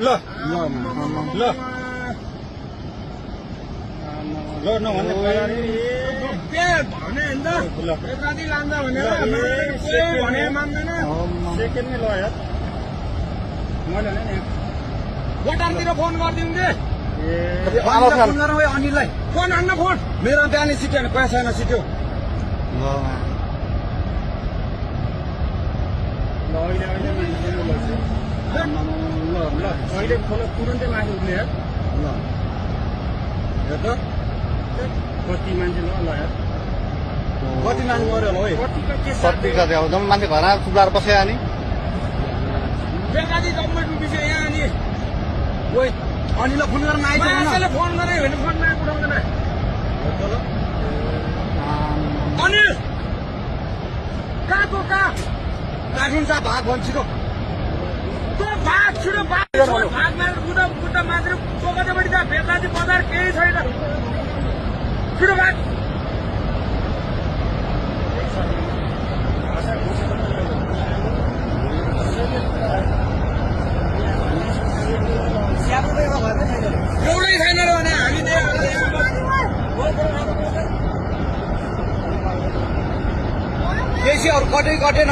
ल ल ल नभन्ने भने यताति लान्छ भनेर भने मान्दैन सेकेन्डमै ल यार मैले नि भोटारतिर फोन गरिदिउँ दे फोन गरौँ है अनिललाई फोन हान्न फोन मेरो बिहानै सिट्यो भने पैसा छैन सिट्यो ल अहिले अहिले खोलो तुरन्तै माथि उठ्ने यार ल हेर त कति मान्छे ल यार कति मान्छे मऱ्यो होला है कति कति अब जम्मा मान्छे घर चुलाएर बस्यो अनि बेकाजी जम्मै डुबिसक्यो यहाँ अनि ओइ अनिललाई फोन गरेर आइज फोन गरे भने फोन नआएको उठाउँदैन अनिल कहाँको कहाँ काठुन्छ भाग भन्छ छिटो भाग छिटो भाग मारेर बुढा मात्र पोखरीपट्टि त बेकाजी बजार केही छैन छिटो भाग एउटै छैन र भने हामी बेसी अरू कटै कटेन